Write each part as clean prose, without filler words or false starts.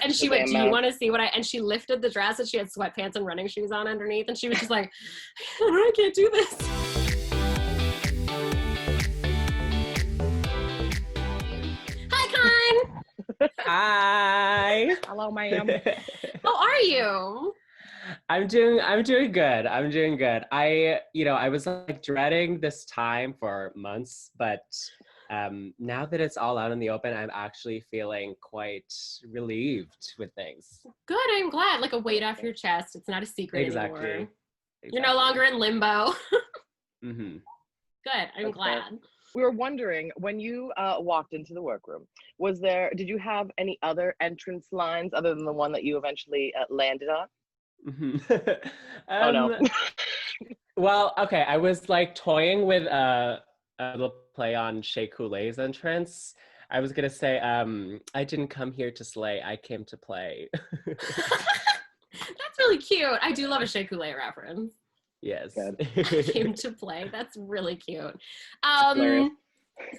and she went, do you want to see what and she lifted the dress and she had sweatpants and running shoes on underneath. And she was just like, I can't do this. Hi, Kyne. Hi. Hello, ma'am. How are you? I'm doing good. I was like dreading this time for months, but now that it's all out in the open, I'm actually feeling quite relieved with things. Good, I'm glad. Like a weight off your chest. It's not a secret anymore. Exactly. You're no longer in limbo. Mm-hmm. Good, I'm glad. We were wondering, when you walked into the workroom, did you have any other entrance lines other than the one that you eventually landed on? Mm-hmm. Oh no. Well, okay, I was like toying with a little play on Shea Coulee's entrance. I was gonna say, I didn't come here to slay, I came to play. That's really cute. I do love a Shea Coulee reference. Yes. Came to play. That's really cute.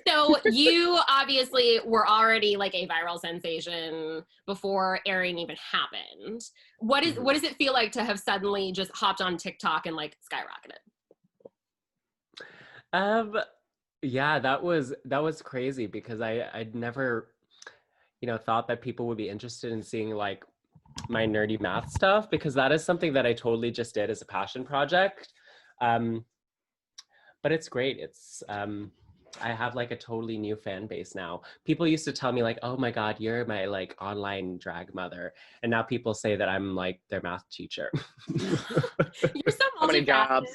So you obviously were already like a viral sensation before airing even happened. What does it feel like to have suddenly just hopped on TikTok and like skyrocketed? Yeah, that was crazy because I'd never, thought that people would be interested in seeing like my nerdy math stuff, because that is something that I totally just did as a passion project. But it's great. It's I have like a totally new fan base now. People used to tell me like, oh my God, you're my like online drag mother. And now people say that I'm like their math teacher. You're so many jobs.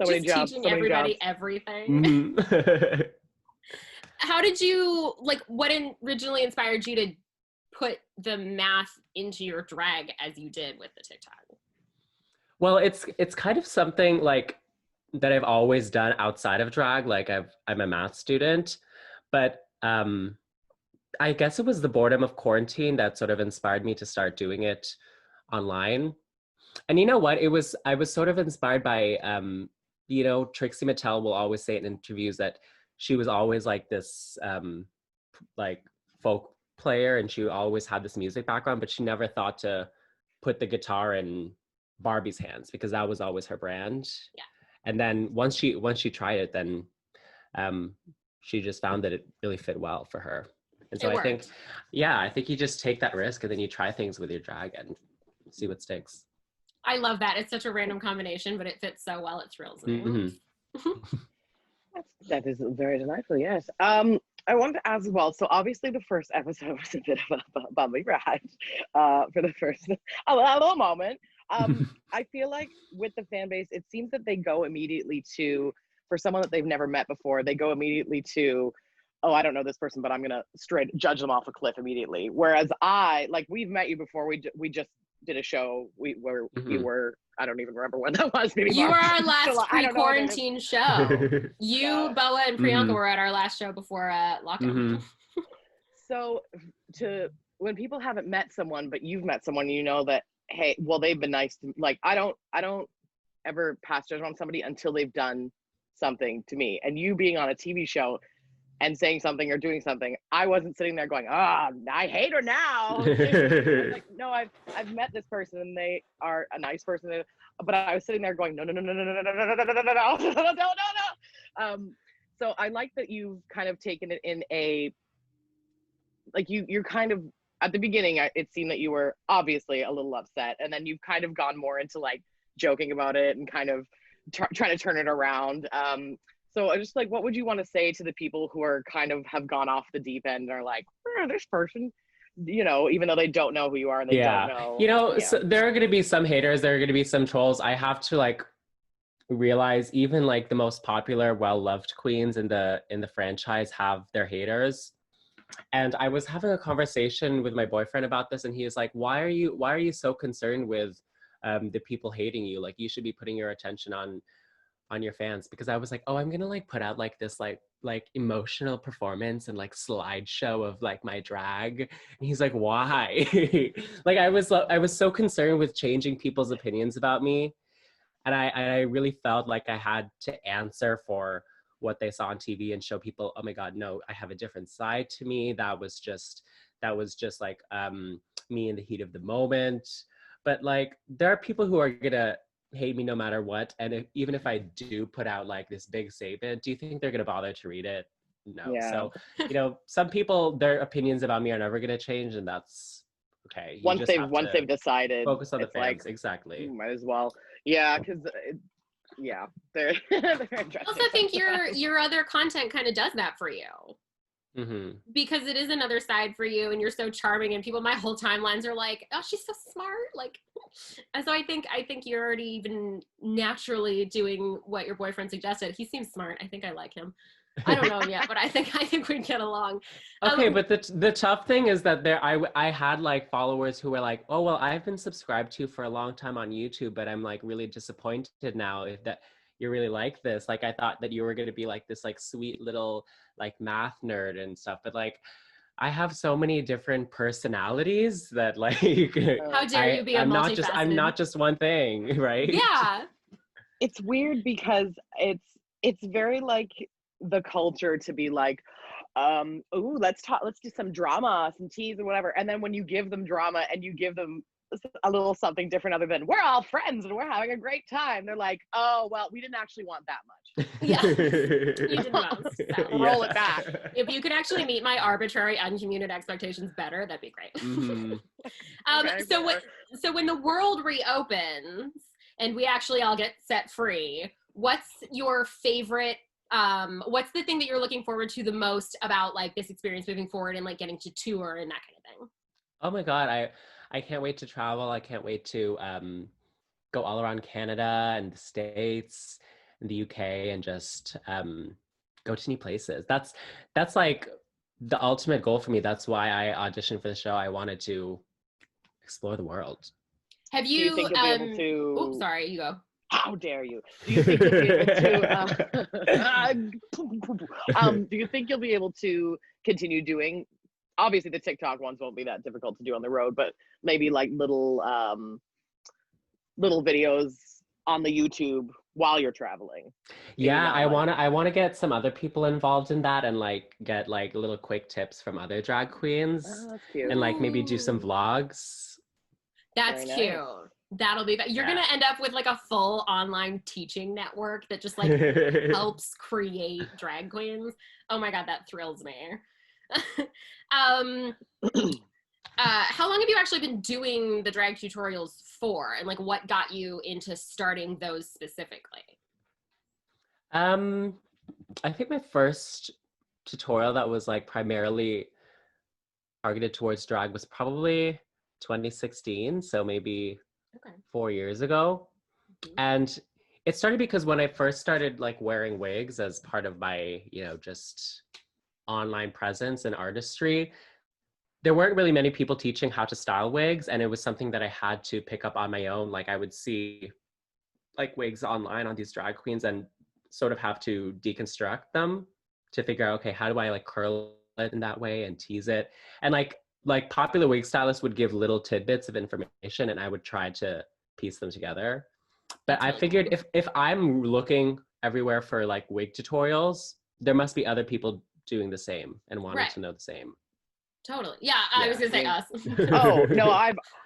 Just teaching everybody everything. Mm-hmm. How did you, like, what originally inspired you to put the math into your drag as you did with the TikTok? Well, it's kind of something like that I've always done outside of drag. Like I'm a math student, but I guess it was the boredom of quarantine that sort of inspired me to start doing it online. And you know what? I was sort of inspired by Trixie Mattel will always say in interviews that she was always like this like folk player, and she always had this music background, but she never thought to put the guitar in Barbie's hands because that was always her brand. Yeah. And then once she tried it, then she just found that it really fit well for her. And so I think you just take that risk and then you try things with your drag and see what sticks. I love that. It's such a random combination, but it fits so well. It thrills me. Mm-hmm. That is very delightful, yes. I wanted to ask as well, so obviously the first episode was a bit of a bumpy ride for the first a little moment. I feel like with the fan base, it seems that they go immediately to, for someone that they've never met before, they go immediately to, oh, I don't know this person, but I'm gonna straight judge them off a cliff immediately. Whereas we've met you before, we just did a show where you were, I don't even remember when that was. Maybe you were our last pre-quarantine show. You, Boa, and Priyanka were at our last show before lockdown. So when people haven't met someone, but you've met someone, you know that, hey, well, they've been nice to, like, I don't ever pass judgment on somebody until they've done something to me. And you being on a TV show and saying something or doing something, I wasn't sitting there going, I hate her now. Like, no, I've met this person and they are a nice person, but I was sitting there going, no. So I like that you've kind of taken it in a, like you're kind of, at the beginning, it seemed that you were obviously a little upset, and then you've kind of gone more into like joking about it and kind of trying to turn it around. So I just like, what would you want to say to the people who are kind of have gone off the deep end and are like, this person, even though they don't know who you are and they don't know. So there are going to be some haters, there are going to be some trolls. I have to like realize even like the most popular, well-loved queens in the franchise have their haters. And I was having a conversation with my boyfriend about this, and he was like, why are you so concerned with the people hating you? Like, you should be putting your attention on your fans. Because I was like, oh, I'm gonna like put out like this like emotional performance and like slideshow of like my drag. And he's like, why? Like I was so concerned with changing people's opinions about me, and I really felt like I had to answer for what they saw on TV and show people, oh my God, no, I have a different side to me. That was just that was just like me in the heat of the moment. But like there are people who are gonna hate me no matter what, and even if I do put out like this big statement, do you think they're gonna bother to read it? No. Yeah. So, you know, some people, their opinions about me are never gonna change, and that's okay. You Once just have to they've decided, focus on the it's fans. like, Exactly. might as well. Yeah, because yeah, they're they're I interesting. also think sometimes. your other content kind of does that for you. Mm-hmm. Because it is another side for you, and you're so charming, and people, my whole timelines are like, oh, she's so smart, like. And so I think you're already even naturally doing what your boyfriend suggested. He seems smart. I think I like him. I don't know him yet, but I think we'd get along. Okay, but the tough thing is that I had like followers who were like, oh well, I've been subscribed to you for a long time on YouTube, but I'm like really disappointed now if that you really like this. Like I thought that you were gonna be like this like sweet little like math nerd and stuff, but like I have so many different personalities that like How dare you be a multifaceted? I'm not just one thing, right? Yeah. It's weird because it's very like the culture to be like, ooh, let's do some drama, some tease or whatever. And then when you give them drama and you give them a little something different other than we're all friends and we're having a great time, they're like, oh well, we didn't actually want that much. Yeah. You did most. So. Roll it back. If you could actually meet my arbitrary, uncommunicated expectations better, that'd be great. Mm-hmm. Okay, so when the world reopens and we actually all get set free, what's your favorite? What's the thing that you're looking forward to the most about like this experience moving forward and like getting to tour and that kind of thing? Oh my God, I can't wait to travel. I can't wait to go all around Canada and the States and the UK and just go to new places. That's like the ultimate goal for me. That's why I auditioned for the show. I wanted to explore the world. Have Do you think you'll be able to? Oops, sorry, you go. How dare you? Do you think you'll be able to? Do you think you'll be able to continue doing? Obviously, the TikTok ones won't be that difficult to do on the road, but maybe like little videos on the YouTube while you're traveling. Yeah, I wanna get some other people involved in that and like get like little quick tips from other drag queens Oh, that's cute. and like maybe do some vlogs. That's Very cute. nice. That'll be. You're gonna end up with like a full online teaching network that just like helps create drag queens. Oh my God, that thrills me. How long have you actually been doing the drag tutorials for, and like what got you into starting those specifically? I think my first tutorial that was like primarily targeted towards drag was probably 2016, so maybe 4 years ago. And it started because when I first started like wearing wigs as part of my, you know, just online presence and artistry, there weren't really many people teaching how to style wigs, and it was something that I had to pick up on my own. Like I would see like wigs online on these drag queens and sort of have to deconstruct them to figure out, okay, how do I like curl it in that way and tease it? And like popular wig stylists would give little tidbits of information and I would try to piece them together. But I figured if I'm looking everywhere for like wig tutorials, there must be other people doing the same and wanting to know the same. Totally. Yeah, I was gonna say us. Oh no,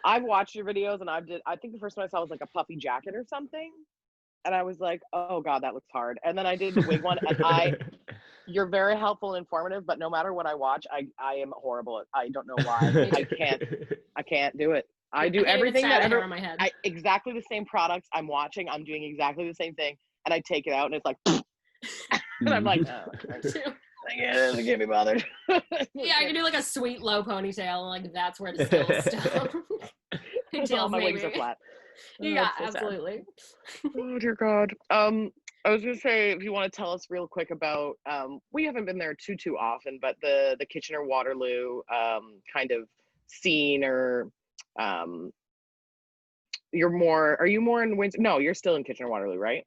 I've watched your videos and I think the first one I saw was like a puffy jacket or something. And I was like, oh God, that looks hard. And then I did the wig one and you're very helpful and informative, but no matter what I watch, I am horrible. I don't know why. I can't do it. I do everything that ever on my head. Exactly the same products I'm watching. I'm doing exactly the same thing. And I take it out and it's like, and I'm like, oh, I can't be bothered. Yeah, I can do like a sweet low ponytail. Like that's where the skills stop. Until all my wings are flat. Yeah, so absolutely. Oh dear God. I was gonna say, if you want to tell us real quick about, we haven't been there too often, but the Kitchener Waterloo kind of scene, or are you more in Windsor? No, you're still in Kitchener Waterloo, right?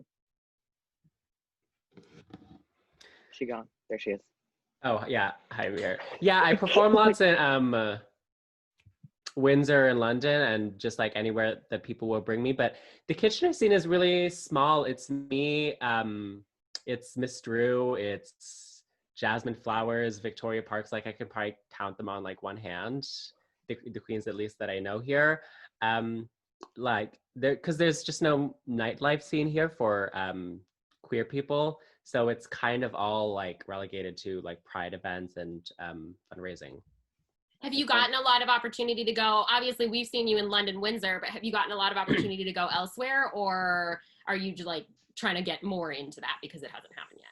She gone. There she is. Oh yeah, hi here. Yeah, I perform lots in Windsor and London and just like anywhere that people will bring me. But the Kitchener scene is really small. It's me, it's Miss Drew, it's Jasmine Flowers, Victoria Parks, like I could probably count them on like one hand, the queens at least that I know here. Like because there's just no nightlife scene here for queer people, so it's kind of all like relegated to like pride events and fundraising. Have you gotten a lot of opportunity to go? Obviously, we've seen you in London, Windsor, but have you gotten a lot of opportunity to go elsewhere, or are you just like trying to get more into that because it hasn't happened yet?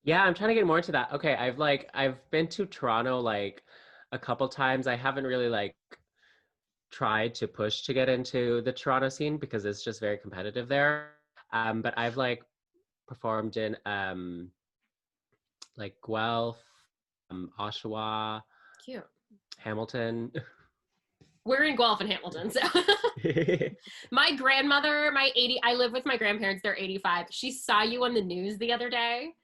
Yeah, I'm trying to get more into that. Okay, I've been to Toronto like a couple times. I haven't really like tried to push to get into the Toronto scene because it's just very competitive there. But I've like performed in like Guelph, Oshawa, Cute. Hamilton. We're in Guelph and Hamilton, so. My grandmother, I live with my grandparents, they're 85. She saw you on the news the other day,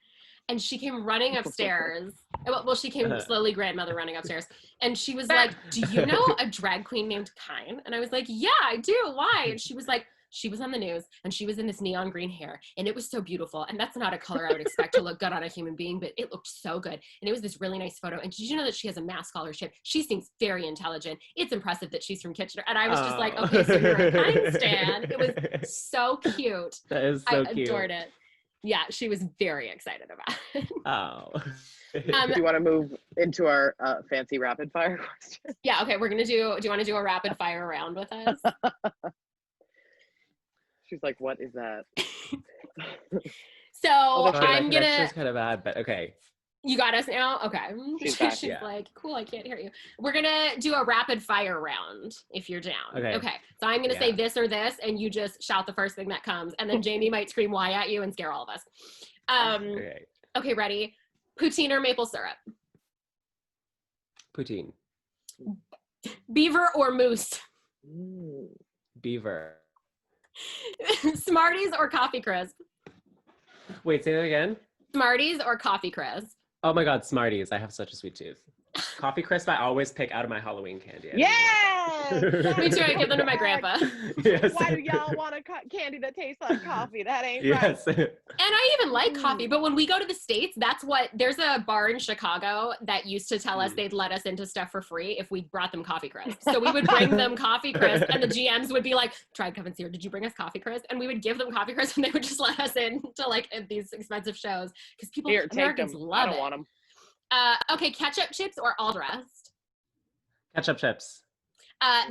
and she came running upstairs. Well, she came slowly, grandmother running upstairs, and she was like, do you know a drag queen named Kyne? And I was like, yeah, I do. Why? And she was like, she was on the news, and she was in this neon green hair, and it was so beautiful. And that's not a color I would expect to look good on a human being, but it looked so good. And it was this really nice photo. And did you know that she has a math scholarship? She seems very intelligent. It's impressive that she's from Kitchener. And I was just like, okay, so you're a Kyne stan. It was so cute. That is so cute. I adored it. Yeah, she was very excited about it. Oh. Do you want to move into our fancy rapid fire question? Yeah, okay, do you want to do a rapid fire round with us? She's like, what is that? So I'm gonna. That's just kind of bad, but okay. You got us now? Okay. She's back, She's like, cool, I can't hear you. We're gonna do a rapid fire round if you're down. Okay. So I'm gonna say this or this, and you just shout the first thing that comes, and then Jamie might scream "why" at you and scare all of us. Okay, ready? Poutine or maple syrup? Poutine. Beaver or moose? Beaver. Smarties or coffee crisp? Wait, say that again. Smarties or coffee crisp? Oh my God, Smarties. I have such a sweet tooth. Coffee crisp, I always pick out of my Halloween candy. Yes! Me too, I give them to my grandpa. Yes. Why do y'all want a candy that tastes like coffee? That ain't yes. right. And I even like coffee, but when we go to the States, there's a bar in Chicago that used to tell us they'd let us into stuff for free if we brought them coffee crisp. So we would bring them coffee crisp, and the GMs would be like, try Coven here, did you bring us coffee crisp? And we would give them coffee crisp, and they would just let us in to like these expensive shows because Americans love I don't it. want them. Okay, ketchup chips or all dressed? Ketchup chips.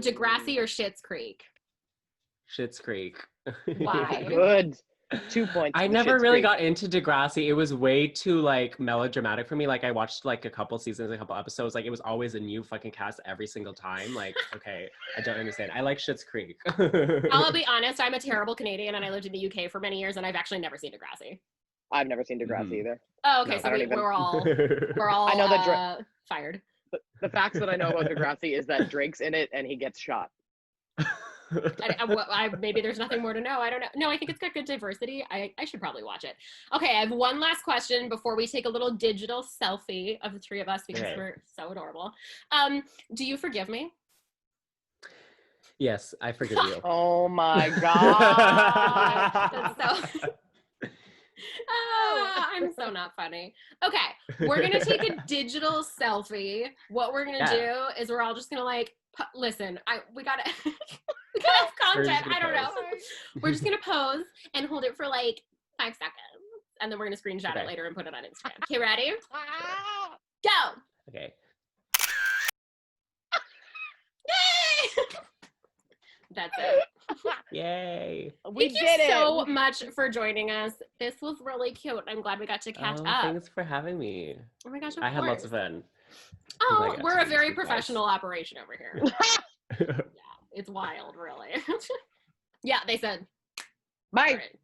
Degrassi or Schitt's Creek? Schitt's Creek. Why? Good. 2 points. I never really got into Degrassi. It was way too like melodramatic for me. Like I watched like a couple seasons, a couple episodes. Like it was always a new fucking cast every single time. Like, okay, I don't understand. I like Schitt's Creek. I'll be honest, I'm a terrible Canadian and I lived in the UK for many years and I've actually never seen Degrassi. I've never seen Degrassi either. Oh, okay, No, so we're all I know that fired. the facts that I know about Degrassi is that Drake's in it and he gets shot. Maybe there's nothing more to know. I don't know. No, I think it's got good diversity. I should probably watch it. Okay, I have one last question before we take a little digital selfie of the three of us because we're so adorable. Do you forgive me? Yes, I forgive you. Oh my God. That's so... I'm so not funny. Okay, we're gonna take a digital selfie. What we're gonna do is we're all just gonna like listen. We gotta we gotta have content. I don't know. We're just gonna pose and hold it for like 5 seconds, and then we're gonna screenshot it later and put it on Instagram. Okay, ready? Go. Okay. Yay! That's it. Yay. Thank you so much for joining us. This was really cute. I'm glad we got to catch up. Thanks for having me. Oh my gosh, I had lots of fun. Oh, we're a very professional operation over here. Yeah, it's wild, really. Yeah, they said. Bye. All right.